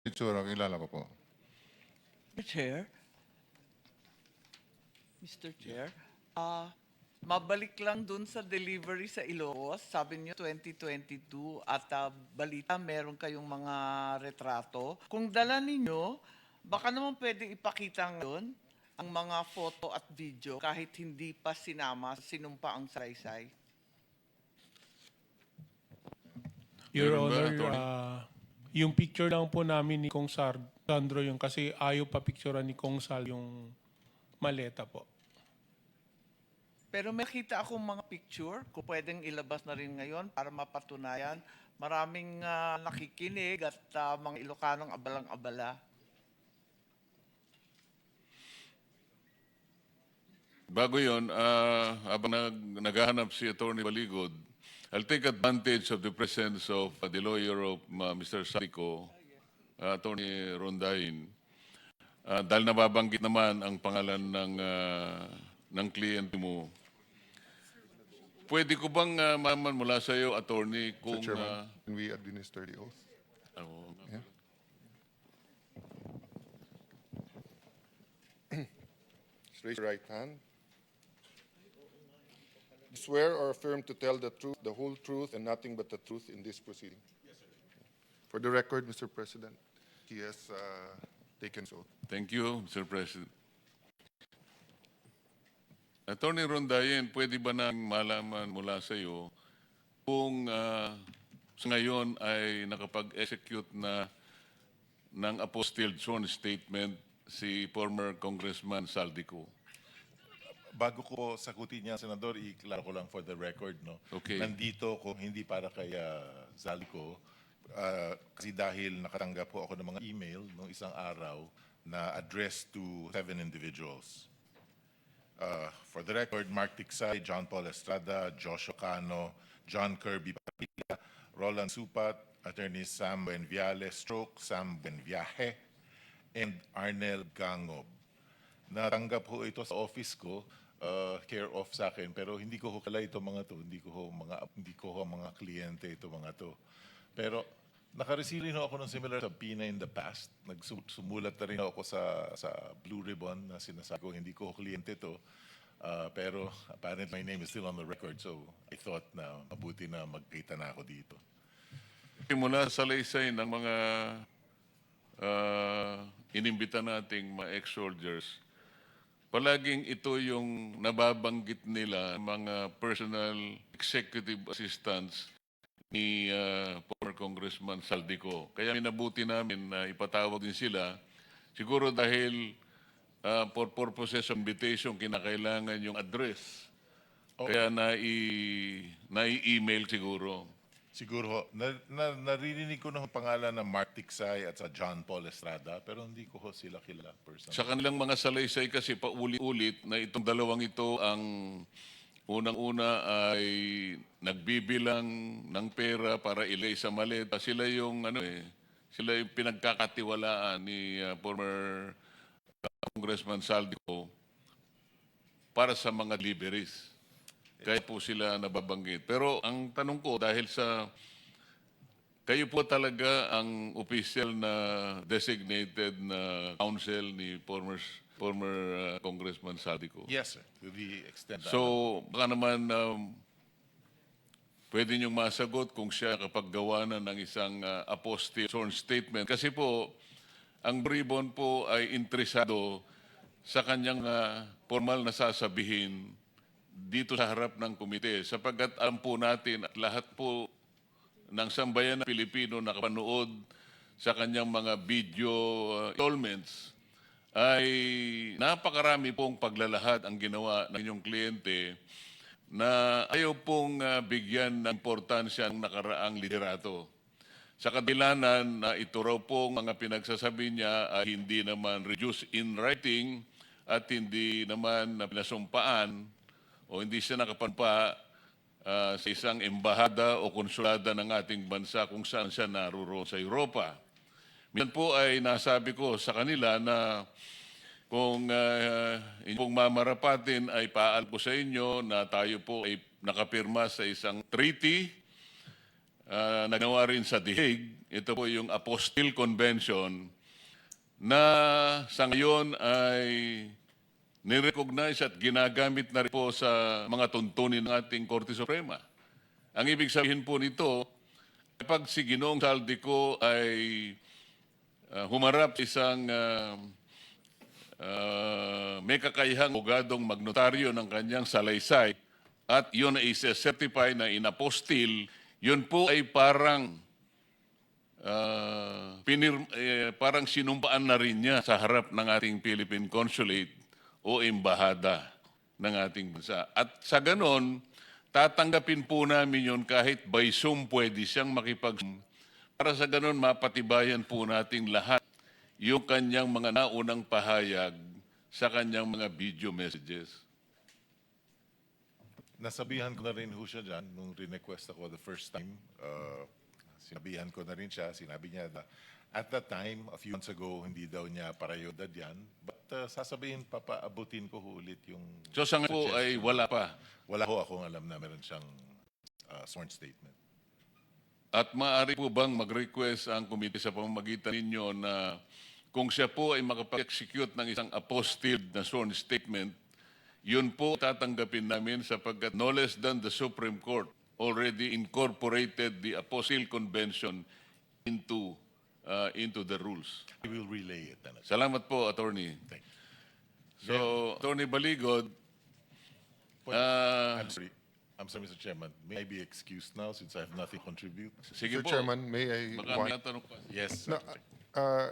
Itsura, kilala ko po. Mr. Chair, Mr. Chair, mabalik lang dun sa delivery sa Ilocos, sabi niyo 2022 at balita meron kayong mga retrato. Kung dala ninyo, baka naman pwede ipakita ngayon ang mga photo at video kahit hindi pa sinumpa ang salaysay. Your Meron ba, Honor, Attorney? yung picture lang po namin ni Kong Sandro yung kasi ayaw pa picturean ni Kong Sal yung maleta po. Pero may kita akong mga picture, kung pwedeng ilabas na rin ngayon para mapatunayan. Maraming nakikinig at mga Ilocanong abalang-abala. Bago yun, habang naghahanap si Attorney Baligod, I'll take advantage of the presence of the lawyer of Mr. Sadico, Attorney Rondain. Dahil nababanggit naman ang pangalan ng kliyente mo, pwede ko bang malaman mula sa iyo, Attorney, kung... Mr. Chairman, can we administer the oath? Yeah. Just raise your right hand. Swear or affirm to tell the truth, the whole truth, and nothing but the truth in this proceeding? Yes, sir. For the record, Mr. President, he has taken his oath. Thank you, Mr. President. Attorney Rondayen, pwede ba nang malaman mula sa iyo kung sa ngayon ay nakapag-execute na ng apostilled sworn statement si former Congressman Saldico? Bago ko sagutin niya, Senador, iklaro ko lang for the record, no? Okay. Nandito kung hindi para kay Zaldico, kasi dahil nakatanggap po ako ng mga email noong isang araw na addressed to 7 individuals. For the record, Mark Tiksay, John Paul Estrada, Joshua Cano, John Kirby Padilla, Roland Supat, Attorney Sam Buenviale Stroke, Sam Buenviaje, and Arnel Gangob. Natanggap ho ito sa office ko, care of sa akin, pero hindi ko ho kala ito mga to, hindi ko ho mga kliyente ito mga to. Pero nakareceive rin ho ako ng similar subpoena in the past. Nagsumulat na rin ako sa Blue Ribbon na sinasabi ko, hindi ko ho kliyente to. Pero apparently my name is still on the record, so I thought na mabuti na magkita na ako dito. Mula sa salaysay ng mga inimbita nating mga ex-soldiers, palaging ito yung nababanggit nila, mga personal executive assistants ni former Congressman Saldico. Kaya minabuti namin na ipatawag din sila. Siguro dahil for purposes of invitation, kinakailangan yung address. Kaya nai-email siguro. Siguro, naririnig ko ng pangalan ng Mark Tiksay at sa John Paul Estrada, pero hindi ko ho sila kilala personally. Sa kanilang mga salaysay kasi paulit-ulit na itong dalawang ito ang unang-una ay nagbibilang ng pera para ilay sa maleta. Sila yung sila yung pinagkakatiwalaan ni former Congressman Saldico para sa mga deliveries. Kaya po sila nababanggit. Pero ang tanong ko, dahil sa kayo po talaga ang official na designated na counsel ni former Congressman Saldico. Yes, sir. To the extent that... So, baka naman pwede niyong masagot kung siya kapag gawa na ng isang apostille sworn statement. Kasi po, ang Bribon po ay interesado sa kanyang formal na sasabihin dito sa harap ng komite. Sapagkat alam po natin at lahat po ng sambayan ng Pilipino nakapanood sa kanyang mga video installments ay napakarami pong paglalahad ang ginawa ng inyong kliyente na ayaw pong bigyan ng importansya ng nakaraang liderato. Sa kadilanan na ito raw pong mga pinagsasabi niya ay hindi naman reduced in writing at hindi naman pinasumpaan o hindi siya nakapanpa sa isang embahada o konsulada ng ating bansa kung saan siya naroon sa Europa. Minsan po ay nasabi ko sa kanila na kung inyong mamarapatin ay paal ko sa inyo na tayo po ay nakapirma sa isang treaty nagawa rin sa The Hague. Ito po yung Apostille Convention na sa ngayon ay nirecognize at ginagamit na rin po sa mga tuntunin ng ating Korte Suprema. Ang ibig sabihin po nito, kapag si Ginoong Saldico ay humarap sa isang may kakayahang abogadong magnotaryo ng kanyang salaysay at yun ay certify na inapostille, yun po ay parang parang sinumpaan na rin niya sa harap ng ating Philippine Consulate o embahada ng ating bansa. At sa ganon, tatanggapin po namin yun kahit by Zoom pwede siyang para sa ganon mapatibayan po nating lahat yung kanyang mga naunang pahayag sa kanyang mga video messages. Nasabihan ko na rin ho siya dyan nung request ako the first time. Sinabihan ko na rin siya. Sinabi niya na at that time, a few months ago, hindi daw niya parayodad yan. But sasabihin, papaabutin ko ho ulit yung So sa ngayon po ay suggestion. wala pa. Wala ho akong alam na meron siyang sworn statement. At maaari po bang mag-request ang komite sa pamamagitan ninyo na kung siya po ay makapag-execute ng isang apostille na sworn statement, yun po tatanggapin namin sapagkat no less than the Supreme Court already incorporated the Apostille Convention into the rules. I will relay it. Then. Salamat po, Attorney. Thank you. So, Attorney Baligod, I'm sorry, Mr. Chairman. May I be excused now since I have nothing to contribute? sige Mr. po. Chairman, may I Baka may tanong pa. Yes. No,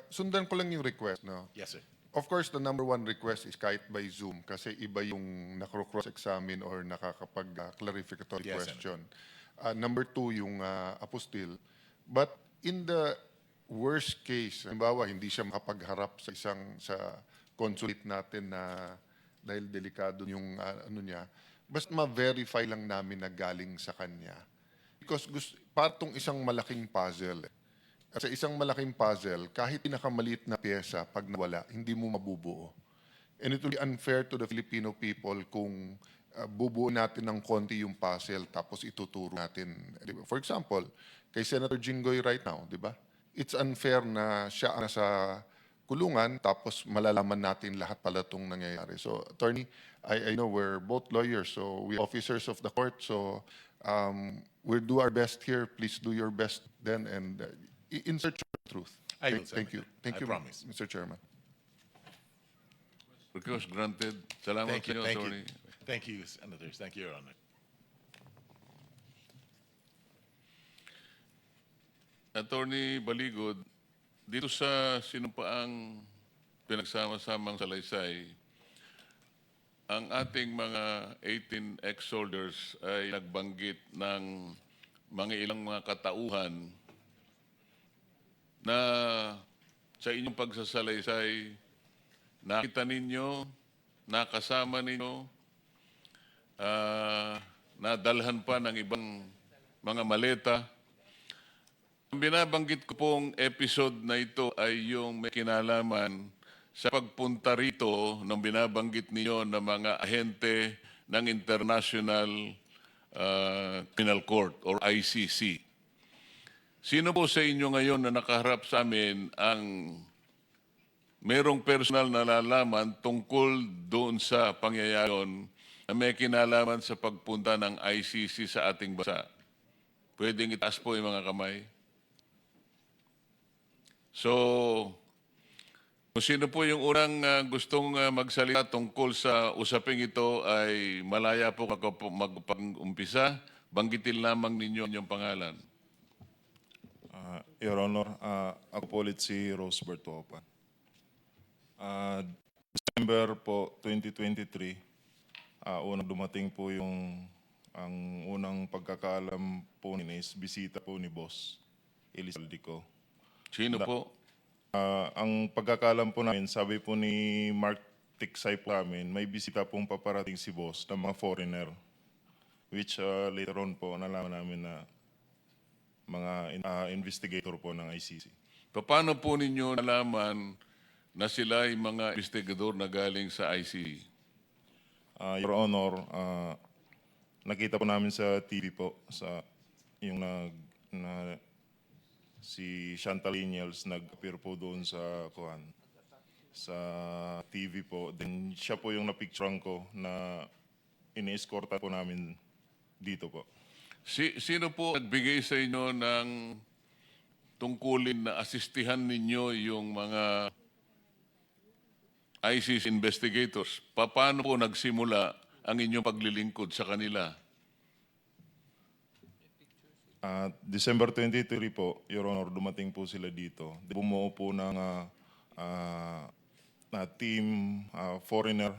sundan ko lang yung request, no? Yes, sir. Of course, the number one request is kahit by Zoom kasi iba yung nakro-cross-examine or nakakapag-clarificatory Yes, question. Number two, yung apostille. But in the worst case, halimbawa, hindi siya makapagharap sa consulate natin na dahil delikado yung ano niya, basta ma-verify lang namin na galing sa kanya. Because partong isang malaking puzzle. At sa isang malaking puzzle, kahit pinakamaliit na pyesa, pag nawala, hindi mo mabubuo. And it will be unfair to the Filipino people kung bubuo natin ng konti yung puzzle tapos ituturo natin. Di ba? For example, kay Senator Jinggoy right now, di ba? It's unfair na siya ang nasa kulungan tapos malalaman natin lahat pala itong nangyayari. So, Attorney, I know we're both lawyers, so we're officers of the court, so we'll do our best here. Please do your best then and in search of truth. I will, Thank you. Senator. Thank I you, promise. Mr. Chairman. Request granted. Salamat Thank you. sa inyo, Thank Attorney. you. Thank you, Senators. Thank you, Your Honor. Attorney Baligod, dito sa sinumpaang pinagsama-samang salaysay, ang ating mga 18 ex-soldiers ay nagbanggit ng mga ilang mga katauhan na sa inyong pagsasalaysay, nakita ninyo, nakasama ninyo, nadalhan pa ng ibang mga maleta. Ang binabanggit ko pong episode na ito ay yung may kinalaman sa pagpunta rito ng binabanggit niyo ng mga ahente ng International Criminal Court or ICC. Sino po sa inyo ngayon na nakaharap sa amin ang merong personal na nalalaman tungkol doon sa pangyayayon na may kinalaman sa pagpunta ng ICC sa ating bansa? Pwedeng itaas po yung mga kamay. So, kung sino po yung unang gustong magsalita tungkol sa usaping ito ay malaya po magpag-umpisa. Banggitin lamang ninyo yung pangalan. Your Honor, ako po ulit si Rosebert Topan. December po 2023, unang dumating po ang unang pagkakaalam po ni is bisita po ni Boss Elizaldico. Sino po? Ang pagkakaalam po namin, sabi po ni Mark Tiksay po namin, may bisita pong paparating si Boss ng mga foreigner. Which later on po nalaman namin na mga investigator po ng ICC. Paano po ninyo nalaman na sila ay mga investigador na galing sa ICC? Your Honor, nakita po namin sa TV po, yung na si Chantal Daniels nag-appear po doon sa sa TV po. Then siya po yung napicturean ko na ini-escorta po namin dito po. Sino po nagbigay sa inyo ng tungkulin na asistihan ninyo yung mga ICC investigators? Paano po nagsimula ang inyong paglilingkod sa kanila? December 23 po, Your Honor, dumating po sila dito. Bumuo po ng team foreigner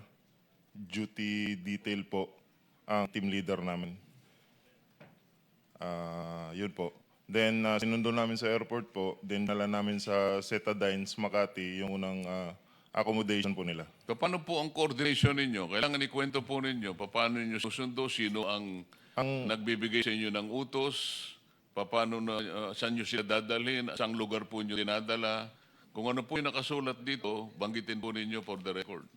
duty detail po ang team leader namin. Yun po. Then sinundo namin sa airport po, then dala namin sa Setadines, Makati, yung unang accommodation po nila. Paano po ang coordination ninyo? Kailangan ikwento po ninyo, paano ninyo susundo, sino ang nagbibigay sa inyo ng utos, paano na, saan nyo sila dadalhin, saang lugar po nyo dinadala. Kung ano po yung nakasulat dito, banggitin po ninyo for the record.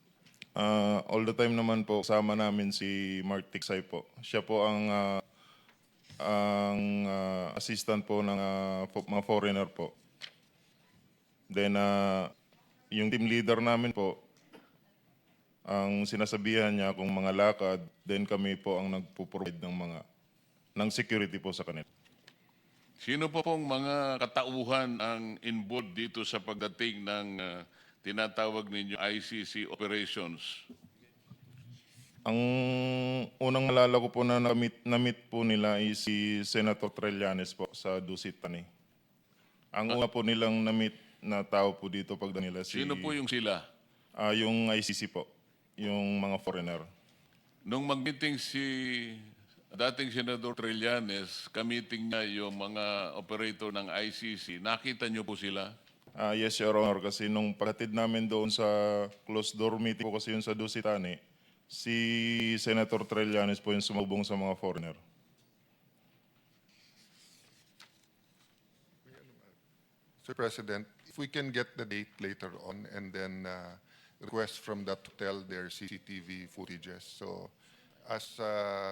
All the time naman po, kasama namin si Mark Tiksay po. Siya po ang assistant po ng mga foreigner po. Then, yung team leader namin po, ang sinasabihan niya kung mga lakad, then kami po ang nagpo-provide ng security po sa kanila. Sino po pong mga katauhan ang involved dito sa pagdating ng tinatawag ninyo ICC operations? Ang unang nalala ko po na na-meet po nila is si Senator Trillanes po sa Dusit Tani. Ang una po nilang na-meet na tao po dito pag nila Sino po yung sila? yung ICC po, yung mga foreigner. Nung mag-meeting si dating Senador Trillanes, ka-meeting niya yung mga operator ng ICC, nakita niyo po sila? Yes, Your Honor, kasi nung paghatid namin doon sa closed door meeting po kasi yun sa Dusitani, si Senator Trillanes po yung sumubong sa mga foreigner. Sir President, if we can get the date later on and then request from that hotel their CCTV footages. So, as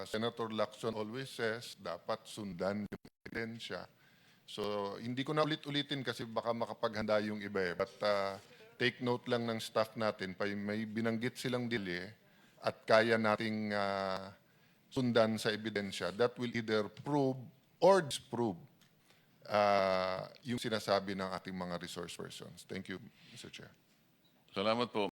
Senator Lacson always says, dapat sundan yung ebidensya. So, hindi ko na ulit-ulitin kasi baka makapaghanda yung iba eh. But take note lang ng staff natin, may binanggit silang dili at kaya nating sundan sa ebidensya. That will either prove or disprove yung sinasabi ng ating mga resource persons. Thank you, Mr. Chair. Salamat po.